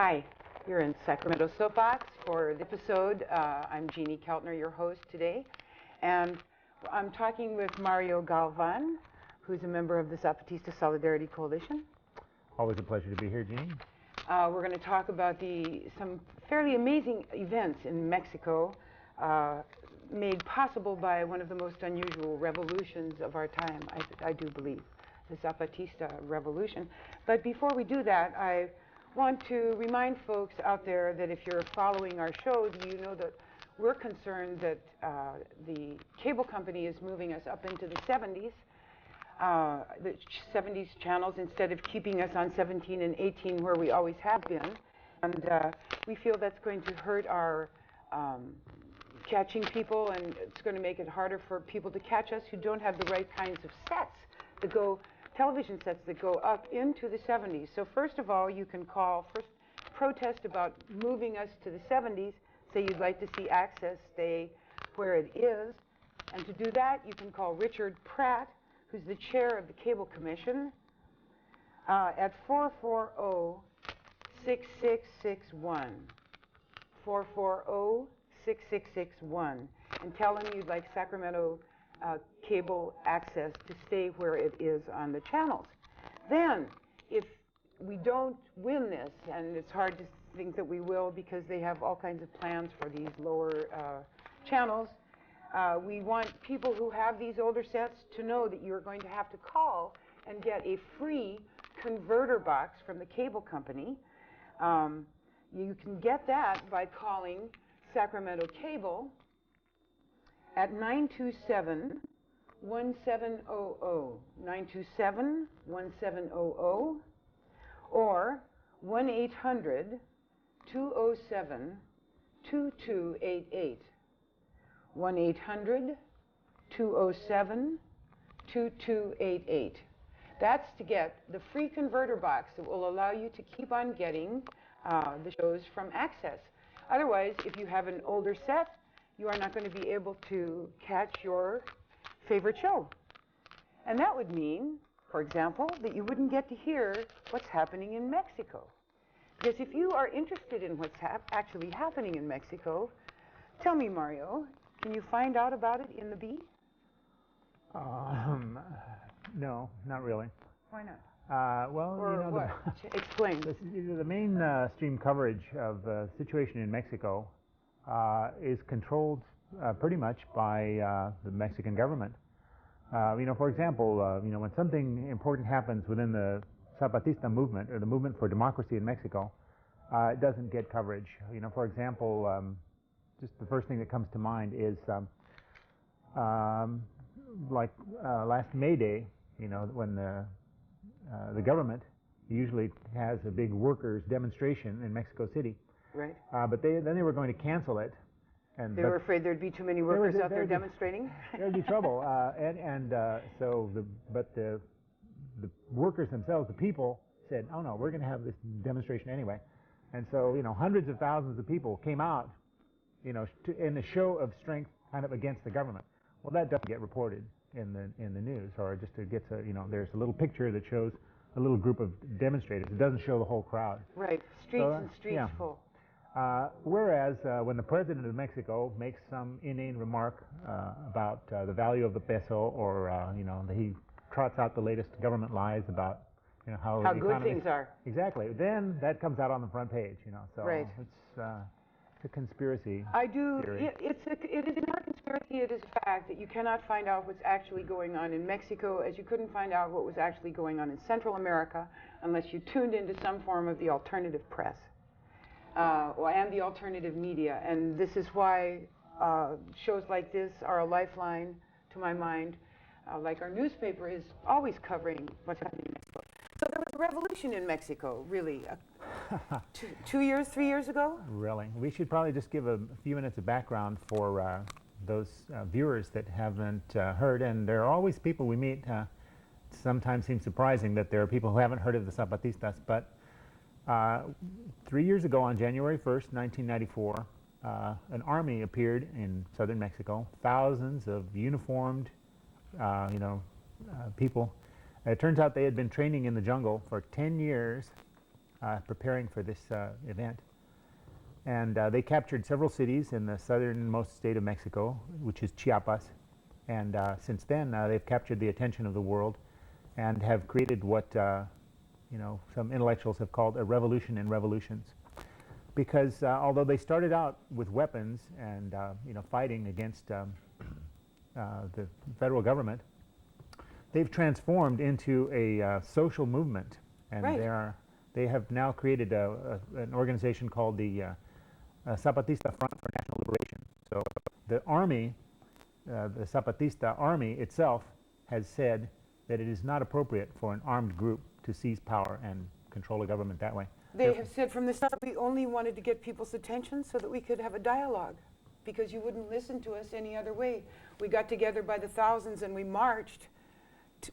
Hi, you're in Sacramento Soapbox for the episode. I'm Jeannie Keltner, your host today, and I'm talking with Mario Galvan, who's a member of the Zapatista Solidarity Coalition. Always a pleasure to be here, Jeannie. We're going to talk about some fairly amazing events in Mexico, made possible by one of the most unusual revolutions of our time, I do believe, the Zapatista revolution. But before we do that, I want to remind folks out there that if you're following our shows, you know that we're concerned that the cable company is moving us up into the 70s channels instead of keeping us on 17 and 18 where we always have been. And we feel that's going to hurt our catching people, and it's going to make it harder for people to catch us who don't have the right kinds of sets that go, television sets that go up into the 70s. So first of all, you can protest about moving us to the 70s, say you'd like to see access stay where it is. And to do that, you can call Richard Pratt, who's the chair of the Cable Commission, at 440-6661. 440-6661. And tell him you'd like Sacramento cable access to stay where it is on the channels. Then, if we don't win this, and it's hard to think that we will because they have all kinds of plans for these lower channels, we want people who have these older sets to know that you're going to have to call and get a free converter box from the cable company. You can get that by calling Sacramento Cable at 927-1700, 927-1700, or 1-800-207-2288. 1-800-207-2288. That's to get the free converter box that will allow you to keep on getting the shows from Access. Otherwise, if you have an older set, you are not going to be able to catch your favorite show. And that would mean, for example, that you wouldn't get to hear what's happening in Mexico. Because if you are interested in what's actually happening in Mexico, tell me, Mario, can you find out about it in the Bee? No, not really. Why not? Well, or you know, what? Explain. The mainstream coverage of the situation in Mexico is controlled pretty much by the Mexican government. For example, when something important happens within the Zapatista movement, or the movement for democracy in Mexico, it doesn't get coverage. For example, just the first thing that comes to mind is last May Day, when the government usually has a big workers' demonstration in Mexico City. Right. But then they were going to cancel it. They were afraid there'd be too many workers out there demonstrating? There'd be trouble. But the workers themselves, the people, said, oh no, we're going to have this demonstration anyway. And so, hundreds of thousands of people came out, in a show of strength kind of against the government. Well, that doesn't get reported in the news, or just it gets there's a little picture that shows a little group of demonstrators. It doesn't show the whole crowd. Right, streets full. Whereas when the president of Mexico makes some inane remark about the value of the peso, or he trots out the latest government lies about how good things are. Exactly. Then that comes out on the front page. So right. It's a conspiracy. Theory. It is not a conspiracy. It is a fact that you cannot find out what's actually going on in Mexico, as you couldn't find out what was actually going on in Central America unless you tuned into some form of the alternative press. And the alternative media. And this is why shows like this are a lifeline, to my mind, like our newspaper is always covering what's happening in Mexico. So there was a revolution in Mexico, really, 3 years ago? Really? We should probably just give a few minutes of background for those viewers that haven't heard. And there are always people we meet. Sometimes seems surprising that there are people who haven't heard of the Zapatistas, but 3 years ago, on January 1st, 1994, an army appeared in southern Mexico. Thousands of uniformed, people. It turns out they had been training in the jungle for 10 years preparing for this event. And they captured several cities in the southernmost state of Mexico, which is Chiapas. And since then, they've captured the attention of the world and have created what some intellectuals have called a revolution in revolutions. Because although they started out with weapons and fighting against the federal government, they've transformed into a social movement, and right. they have now created an organization called the Zapatista Front for National Liberation. So the army, the Zapatista army itself, has said that it is not appropriate for an armed group to seize power and control a government that way. They have said from the start we only wanted to get people's attention so that we could have a dialogue, because you wouldn't listen to us any other way. We got together by the thousands and we marched.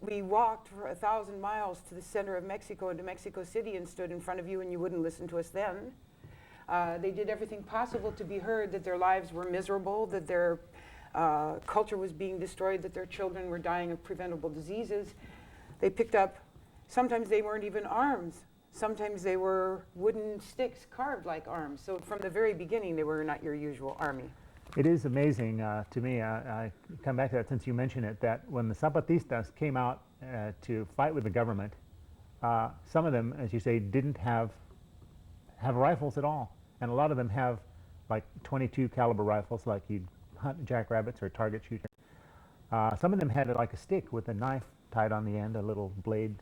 We walked for 1,000 miles to the center of Mexico, into Mexico City, and stood in front of you, and you wouldn't listen to us then. They did everything possible to be heard, that their lives were miserable, that their culture was being destroyed, that their children were dying of preventable diseases. They picked up, sometimes they weren't even arms. Sometimes they were wooden sticks carved like arms. So from the very beginning, they were not your usual army. It is amazing to me, I come back to that since you mentioned it, that when the Zapatistas came out to fight with the government, some of them, as you say, didn't have rifles at all. And a lot of them have like 22 caliber rifles, like you'd hunt jackrabbits or target shooter. Some of them had like a stick with a knife tied on the end, a little blade,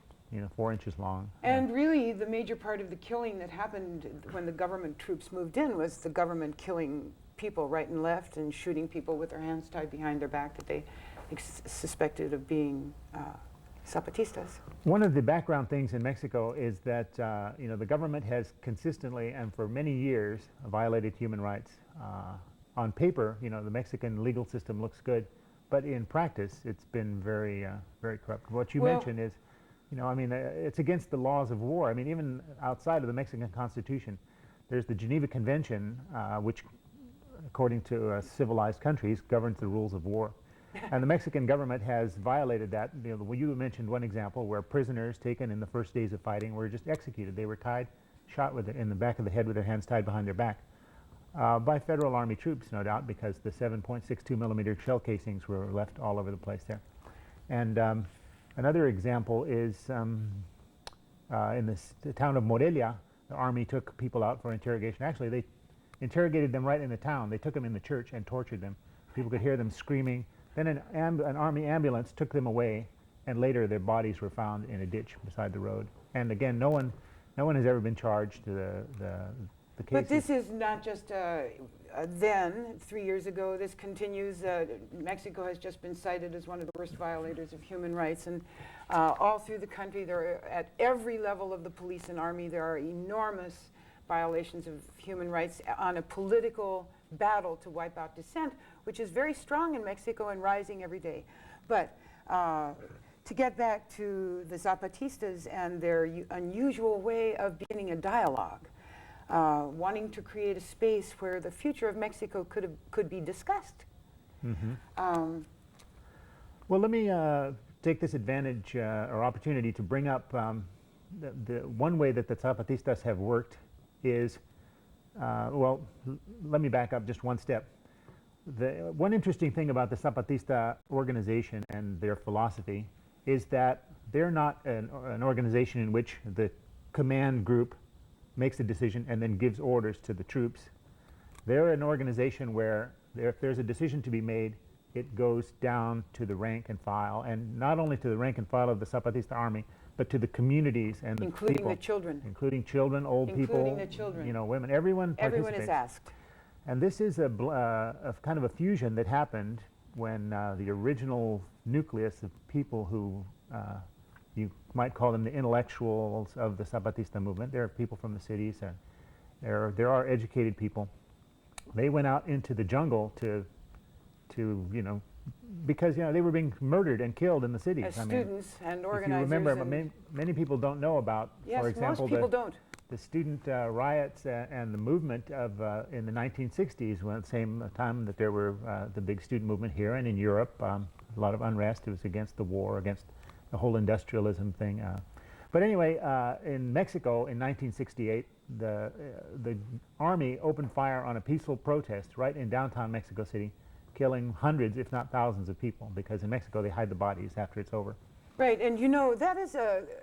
4 inches long. And really, the major part of the killing that happened when the government troops moved in was the government killing people right and left and shooting people with their hands tied behind their back that they suspected of being Zapatistas. One of the background things in Mexico is that the government has consistently and for many years violated human rights. On paper, the Mexican legal system looks good, but in practice, it's been very, very corrupt. What you mentioned is, it's against the laws of war. I mean, even outside of the Mexican Constitution, there's the Geneva Convention, which, according to civilized countries, governs the rules of war. And the Mexican government has violated that. You mentioned one example where prisoners taken in the first days of fighting were just executed. They were shot in the back of the head with their hands tied behind their back by federal army troops, no doubt, because the 7.62 millimeter shell casings were left all over the place there. And another example is in the town of Morelia, the army took people out for interrogation. Actually, they interrogated them right in the town. They took them in the church and tortured them. People could hear them screaming. Then an army ambulance took them away, and later their bodies were found in a ditch beside the road. And again, no one has ever been charged to the case. But this is not just then, 3 years ago. This continues. Mexico has just been cited as one of the worst violators of human rights, and all through the country, at every level of the police and army, there are enormous violations of human rights on a political battle to wipe out dissent, which is very strong in Mexico and rising every day. But to get back to the Zapatistas and their unusual way of beginning a dialogue, wanting to create a space where the future of Mexico could be discussed. Mm-hmm. Well, let me take this advantage or opportunity to bring up the one way that the Zapatistas have worked is, let me back up just one step. The one interesting thing about the Zapatista organization and their philosophy is that they're not an organization in which the command group makes a decision and then gives orders to the troops. They're an organization where if there's a decision to be made, it goes down to the rank and file, and not only to the rank and file of the Zapatista army, but to the communities and including people, the children, including children, old people, including the children, women, everyone participates. Everyone is asked. And this is a kind of a fusion that happened when the original nucleus of people who you might call them the intellectuals of the Zapatista movement. There are people from the cities, and there are educated people. They went out into the jungle to because they were being murdered and killed in the cities. As students and organizers. If you remember, but many people don't know about, for example, most people don't. The student riots and the movement of in the 1960s, when at the same time that there were the big student movement here and in Europe, a lot of unrest. It was against the war, against the whole industrialism thing. But anyway, in Mexico in 1968, the army opened fire on a peaceful protest right in downtown Mexico City, killing hundreds, if not thousands, of people, because in Mexico they hide the bodies after it's over. Right, and you know, that is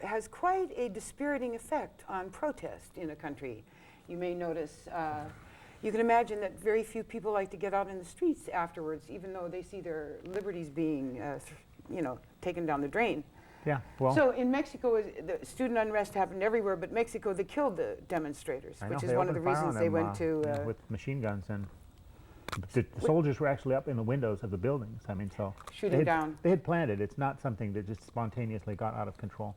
has quite a dispiriting effect on protest in a country. You may notice, you can imagine that very few people like to get out in the streets afterwards, even though they see their liberties being, taken down the drain. Yeah, well. So in Mexico, the student unrest happened everywhere, but Mexico, they killed the demonstrators, which is one of the reasons they went to... with machine guns, and the soldiers were actually up in the windows of the buildings. I mean, so... Shooting down. They had planned it. It's not something that just spontaneously got out of control.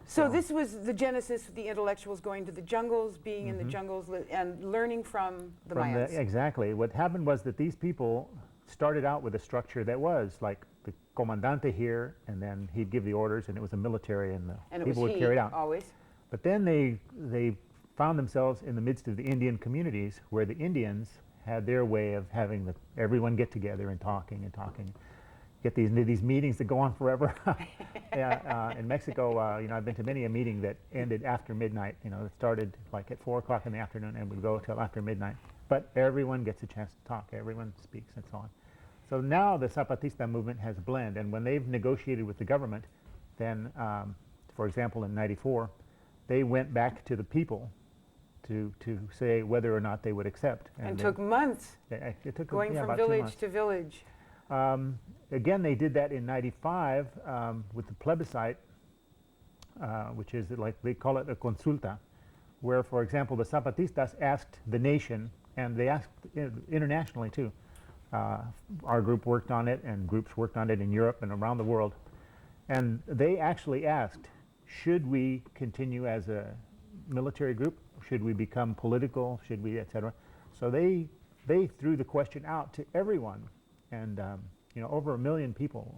So this was the genesis of the intellectuals going to the jungles, being in the jungles, and learning from the Mayans. Exactly. What happened was that these people started out with a structure that was like the comandante here, and then he'd give the orders, and it was a military, and the people would carry it out. Always. But then they found themselves in the midst of the Indian communities, where the Indians had their way of having everyone get together and talking, get these meetings that go on forever. In Mexico, I've been to many a meeting that ended after midnight. It started like at 4 o'clock in the afternoon and would go till after midnight. But everyone gets a chance to talk, everyone speaks and so on. So now the Zapatista movement has blended, and when they've negotiated with the government, then, for example, in '94, they went back to the people to say whether or not they would accept. And took months, it took going from about village to village. Again, they did that in '95 with the plebiscite, which is like they call it a consulta, where, for example, the Zapatistas asked the nation, and they asked internationally too. Our group worked on it, and groups worked on it in Europe and around the world. And they actually asked, should we continue as a military group? Should we become political? Should we, etc.? So they threw the question out to everyone. And over 1 million people,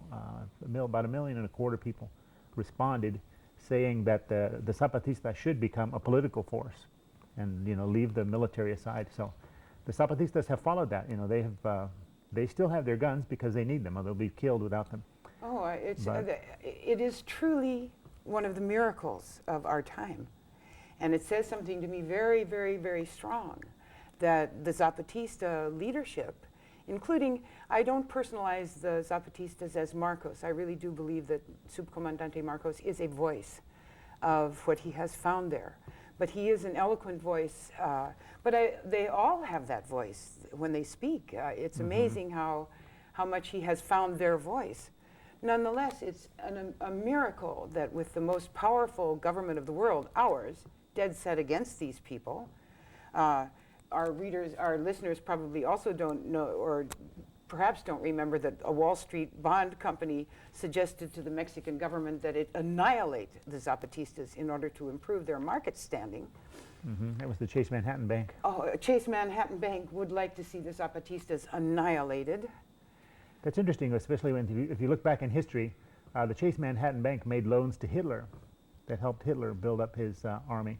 about 1.25 million people responded, saying that the Zapatistas should become a political force and leave the military aside. So the Zapatistas have followed that. They still have their guns because they need them, or they'll be killed without them. Oh, it is truly one of the miracles of our time, and it says something to me very, very, very strong, that the Zapatista leadership, including, I don't personalize the Zapatistas as Marcos. I really do believe that Subcomandante Marcos is a voice of what he has found there. But he is an eloquent voice. They all have that voice when they speak. It's amazing how much he has found their voice. Nonetheless, it's a miracle that with the most powerful government of the world, ours, dead set against these people, our listeners probably also don't know, or perhaps don't remember, that a Wall Street bond company suggested to the Mexican government that it annihilate the Zapatistas in order to improve their market standing. That was the Chase Manhattan Bank. Oh, Chase Manhattan Bank would like to see the Zapatistas annihilated. That's interesting, especially if you look back in history. The Chase Manhattan Bank made loans to Hitler that helped Hitler build up his army.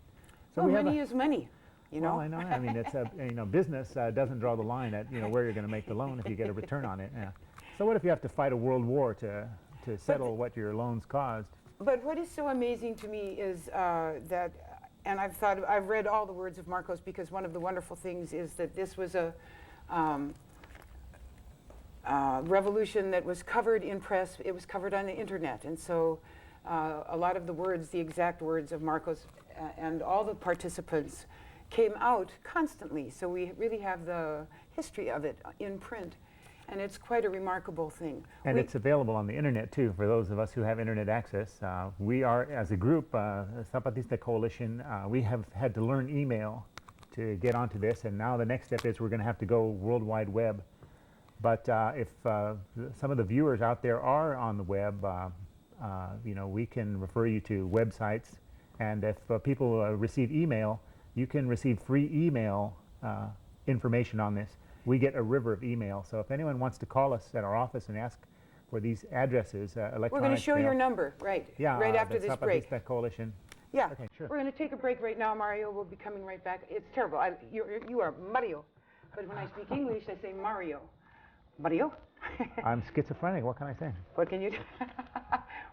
So money is money. Well, I know. I mean, it's business doesn't draw the line at where you're going to make the loan if you get a return on it. Yeah. So what if you have to fight a world war to settle what your loans caused? But what is so amazing to me is that, and I've read all the words of Marcos, because one of the wonderful things is that this was a revolution that was covered in press. It was covered on the internet, and so a lot of the words, the exact words of Marcos and all the participants came out constantly. So we really have the history of it in print, and it's quite a remarkable thing. And it's available on the internet too, for those of us who have internet access. We are, as a group, Zapatista Coalition, we have had to learn email to get onto this, and now the next step is we're going to have to go World Wide Web. But if some of the viewers out there are on the web, we can refer you to websites, and if people receive email, you can receive free email information on this. We get a river of email, so if anyone wants to call us at our office and ask for these addresses, electronic We're going to show mail, your number, right? Yeah, right after this break. Zapatista Coalition. Yeah, okay, sure. We're going to take a break right now, Mario. We'll be coming right back. It's terrible. You are Mario, but when I speak English, I say Mario. Mario? I'm schizophrenic. What can I say? What can you do?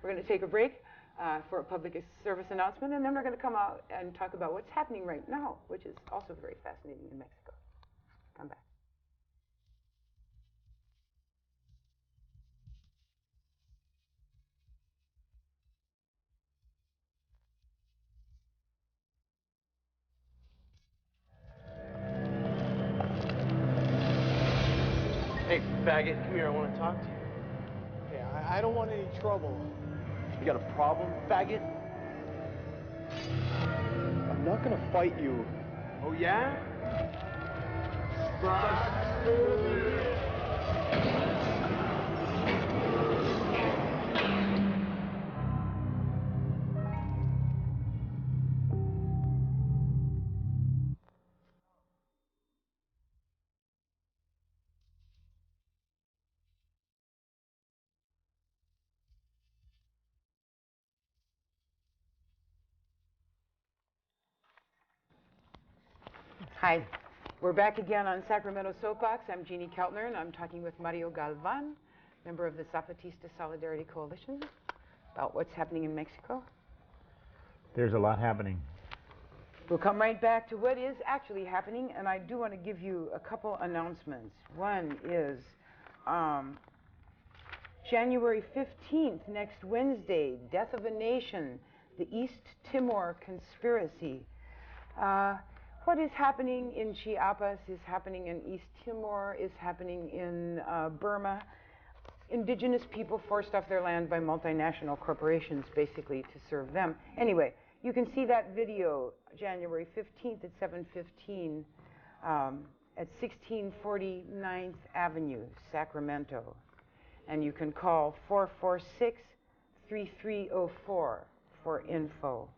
We're going to take a break. for a public service announcement, and then we're going to come out and talk about what's happening right now, which is also very fascinating in Mexico. Come back. Hey, faggot, come here, I want to talk to you. Hey, I don't want any trouble. You got a problem, faggot? I'm not gonna fight you. Oh, yeah? Hi, we're back again on Sacramento Soapbox. I'm Jeannie Keltner, and I'm talking with Mario Galvan, member of the Zapatista Solidarity Coalition, about what's happening in Mexico. There's a lot happening. We'll come right back to what is actually happening, and I do want to give you a couple announcements. One is January 15th, next Wednesday, Death of a Nation, the East Timor Conspiracy. What is happening in Chiapas is happening in East Timor, is happening in Burma. Indigenous people forced off their land by multinational corporations, basically, to serve them. Anyway, you can see that video January 15th at 7:15 at 1640 9th Avenue, Sacramento. And you can call 446-3304 for info.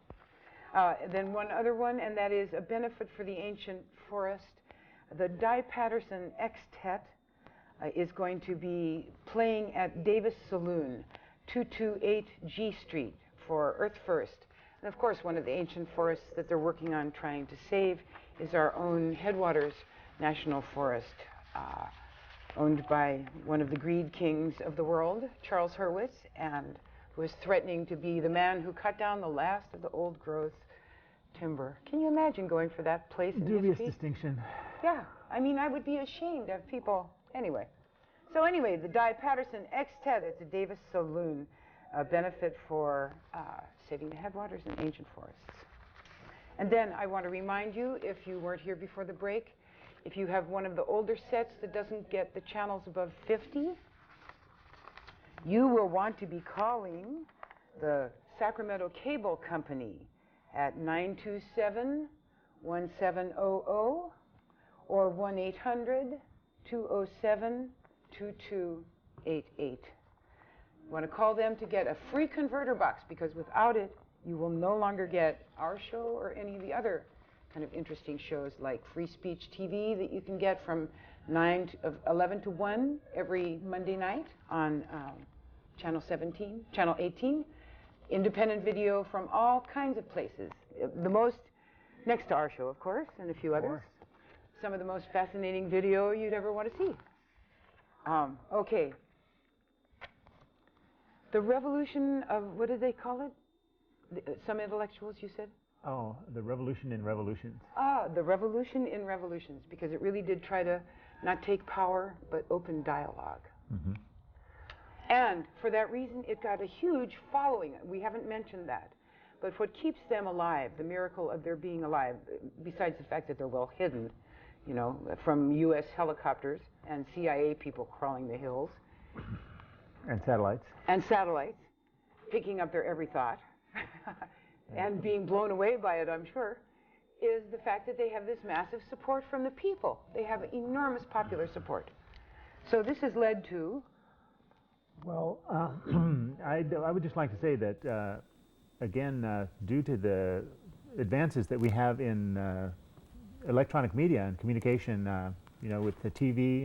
Then one other one, and that is a benefit for the ancient forest. The Di Patterson Extet is going to be playing at Davis Saloon, 228 G Street for Earth First. And of course, one of the ancient forests that they're working on trying to save is our own Headwaters National Forest, owned by one of the greed kings of the world, Charles Hurwitz, and who is threatening to be the man who cut down the last of the old growth timber. Can you imagine going for that place in Dubious history? distinction. Yeah, I mean, I would be ashamed of people. Anyway, so anyway, the Di Patterson Extet at the Davis Saloon, a benefit for saving the headwaters and ancient forests. And then I want to remind you, if you weren't here before the break, if you have one of the older sets that doesn't get the channels above 50, you will want to be calling the Sacramento Cable Company at 927-1700 or 1-800-207-2288. You want to call them to get a free converter box, because without it, you will no longer get our show or any of the other kind of interesting shows like Free Speech TV that you can get from 11 to 1 every Monday night on Channel 18. Independent video from all kinds of places. The most, next to our show, of course, and a few others. Some of the most fascinating video you'd ever want to see. Okay. The revolution of, what did they call it? Some intellectuals, you said? Oh, the revolution in revolutions. The revolution in revolutions, because it really did try to not take power, but open dialogue. Mm-hmm. And for that reason, it got a huge following. We haven't mentioned that. But what keeps them alive, the miracle of their being alive, besides the fact that they're well hidden, you know, from U.S. helicopters and CIA people crawling the hills. And satellites. And satellites, picking up their every thought and being blown away by it, I'm sure, is the fact that they have this massive support from the people. They have enormous popular support. So this has led to... Well, I would just like to say that, again, due to the advances that we have in electronic media and communication, you know, with the TV,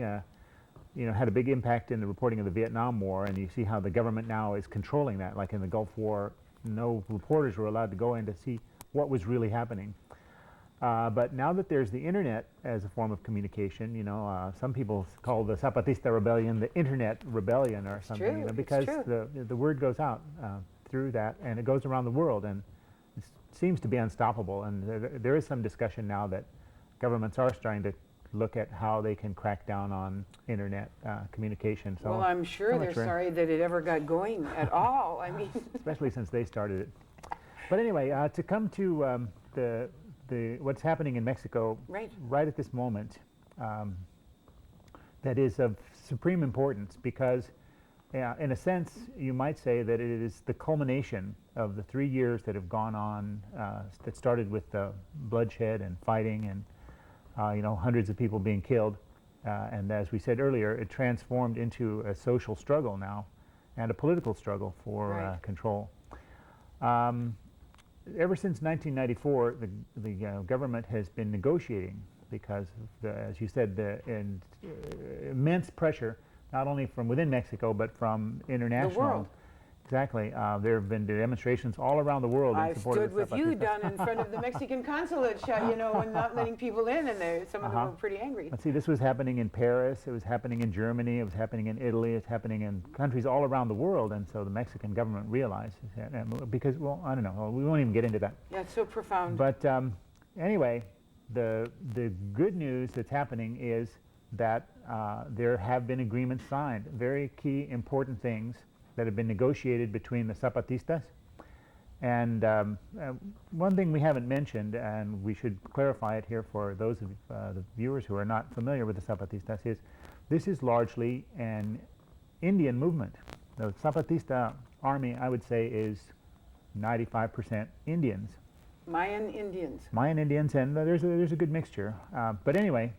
you know, had a big impact in the reporting of the Vietnam War, and you see how the government now is controlling that. Like in the Gulf War, no reporters were allowed to go in to see what was really happening. But now that there's the internet as a form of communication, you know, some people call the Zapatista rebellion the internet rebellion or something, you know, because the word goes out through that, and it goes around the world, and it seems to be unstoppable. And there is some discussion now that governments are starting to look at how they can crack down on internet communication. So well, I'm sure they're sorry that it ever got going at all. I mean, especially since they started it. But anyway, to come to what's happening in Mexico right at this moment, that is of supreme importance because, in a sense, you might say that it is the culmination of the 3 years that have gone on, that started with bloodshed and fighting and hundreds of people being killed, and as we said earlier, it transformed into a social struggle now and a political struggle for control. Ever since 1994, the government has been negotiating because of as you said, the immense pressure, not only from within Mexico, but from international. The world. Exactly. There have been demonstrations all around the world in support of the I stood with you down in front of the Mexican consulate, and not letting people in, and some of them were pretty angry. Let's see, this was happening in Paris, it was happening in Germany, it was happening in Italy, it's happening in countries all around the world, and so the Mexican government realized that, because, well, I don't know, we won't even get into that. Yeah, it's so profound. But anyway, the good news that's happening is that there have been agreements signed, very key, important things that have been negotiated between the Zapatistas. And one thing we haven't mentioned, and we should clarify it here for those of the viewers who are not familiar with the Zapatistas, is this is largely an Indian movement. The Zapatista army, I would say, is 95% Indians. Mayan Indians. Mayan Indians, and there's a good mixture. But anyway,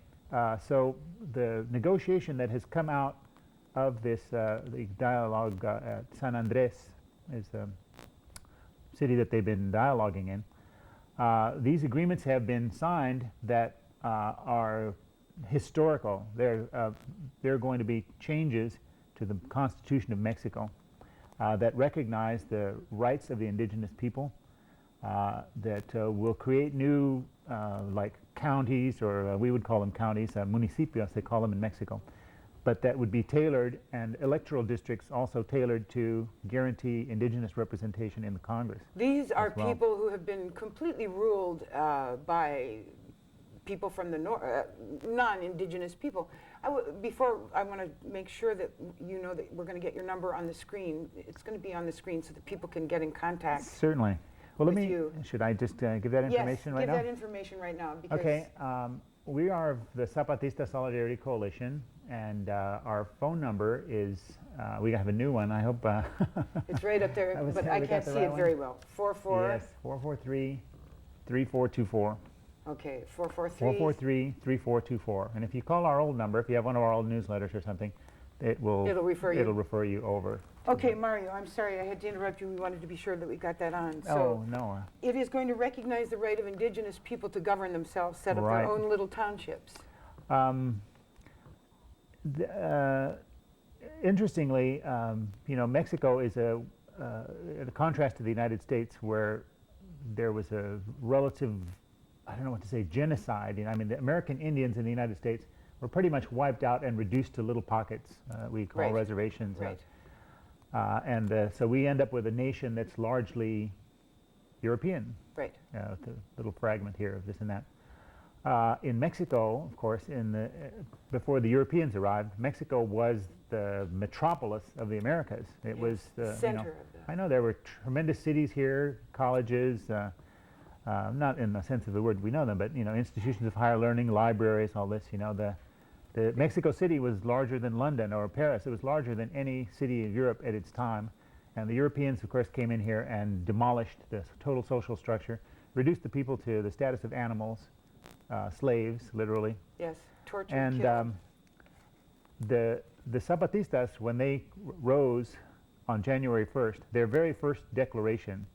so the negotiation that has come out of this the dialogue at San Andres is the city that they've been dialoguing in. These agreements have been signed that are historical. They're going to be changes to the Constitution of Mexico that recognize the rights of the indigenous people, that will create new like counties, or we would call them counties, municipios they call them in Mexico, but that would be tailored, and electoral districts also tailored to guarantee indigenous representation in the Congress. These are people who have been completely ruled by people from the north, non-indigenous people. Before, I want to make sure that you know that we're going to get your number on the screen. It's going to be on the screen so that people can get in contact. Certainly. Well, let me, you. Should I just give that information right now? Yes, give that information right now. Because okay, we are the Zapatista Solidarity Coalition, and our phone number is, we have a new one, I hope. It's right up there, but I can't see it very well. 44? Yes, 443-3424. Okay, 443? 443-3424. And if you call our old number, if you have one of our old newsletters or something, it'll refer you over. Okay, Mario, I'm sorry I had to interrupt you. We wanted to be sure that we got that on. So no. It is going to recognize the right of indigenous people to govern themselves, set up their own little townships. Interestingly, Mexico is a contrast to the United States, where there was a relative, I don't know what to say, genocide. I mean, the American Indians in the United States were pretty much wiped out and reduced to little pockets we call reservations. Right. So we end up with a nation that's largely European. Right. With a little fragment here of this and that. In Mexico, of course, before the Europeans arrived, Mexico was the metropolis of the Americas. It was the center of the. I know there were tremendous cities here, colleges, not in the sense of the word we know them, but institutions of higher learning, libraries, all this. The Mexico City was larger than London or Paris. It was larger than any city of Europe at its time. And the Europeans, of course, came in here and demolished the total social structure, reduced the people to the status of animals, slaves, literally. Yes, tortured, and killed. The Zapatistas, when they rose on January 1st, their very first declaration,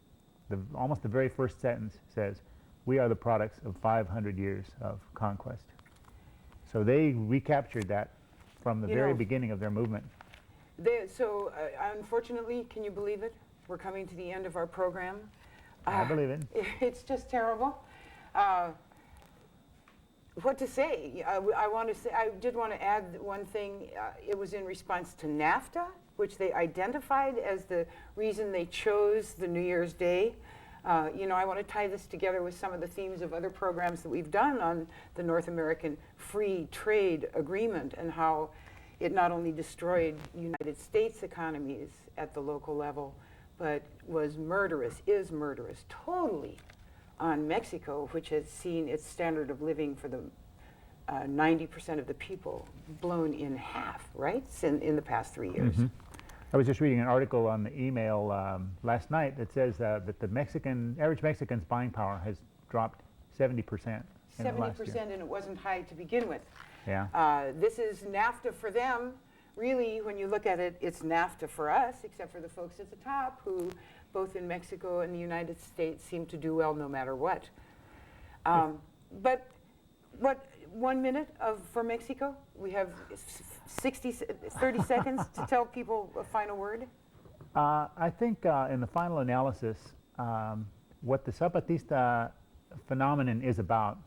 almost the very first sentence says, "We are the products of 500 years of conquest." So they recaptured that from the very beginning of their movement. Unfortunately, can you believe it? We're coming to the end of our program. I believe it. It's just terrible. What to say? I did want to add one thing. It was in response to NAFTA, which they identified as the reason they chose the New Year's Day. You know, I want to tie this together with some of the themes of other programs that we've done on the North American Free Trade Agreement and how it not only destroyed United States economies at the local level, but was murderous, is murderous, totally on Mexico, which has seen its standard of living for the 90% of the people blown in half, right, in the past 3 years. Mm-hmm. I was just reading an article on the email last night that says that the average Mexican's buying power has dropped 70% in the last year. 70%, and it wasn't high to begin with. Yeah. This is NAFTA for them. Really, when you look at it, it's NAFTA for us, except for the folks at the top who, both in Mexico and the United States, seem to do well no matter what. But what, 1 minute for Mexico? We have 30 seconds to tell people a final word. I think in the final analysis, what the Zapatista phenomenon is about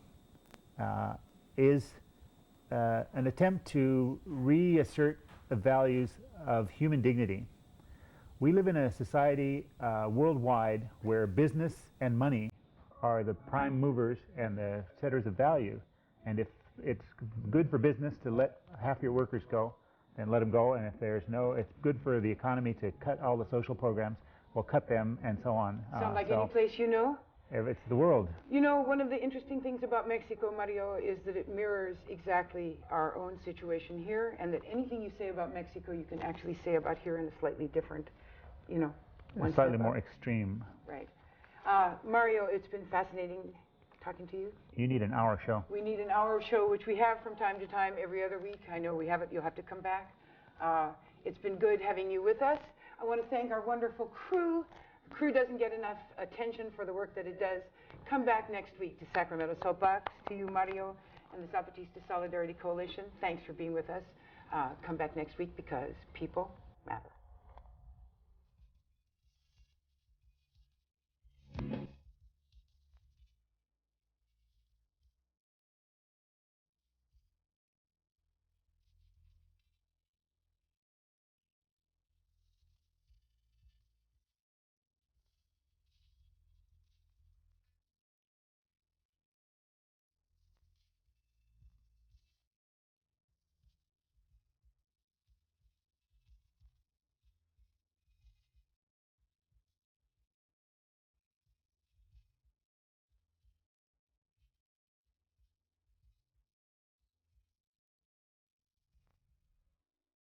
is an attempt to reassert the values of human dignity. We live in a society worldwide where business and money are the prime movers and the setters of value. And if it's good for business to let half your workers go, then let them go. And if it's good for the economy to cut all the social programs, we'll cut them, and so on. Sound like any place you know? It's the world. You know, one of the interesting things about Mexico, Mario, is that it mirrors exactly our own situation here, and that anything you say about Mexico, you can actually say about here in a slightly different, you know, slightly more extreme. Right. Mario, it's been fascinating talking to you. You need an hour show. We need an hour show, which we have from time to time every other week. I know we have it. You'll have to come back. It's been good having you with us. I want to thank our wonderful crew. The crew doesn't get enough attention for the work that it does. Come back next week to Sacramento Soapbox, to you, Mario, and the Zapatista Solidarity Coalition. Thanks for being with us. Come back next week because people matter.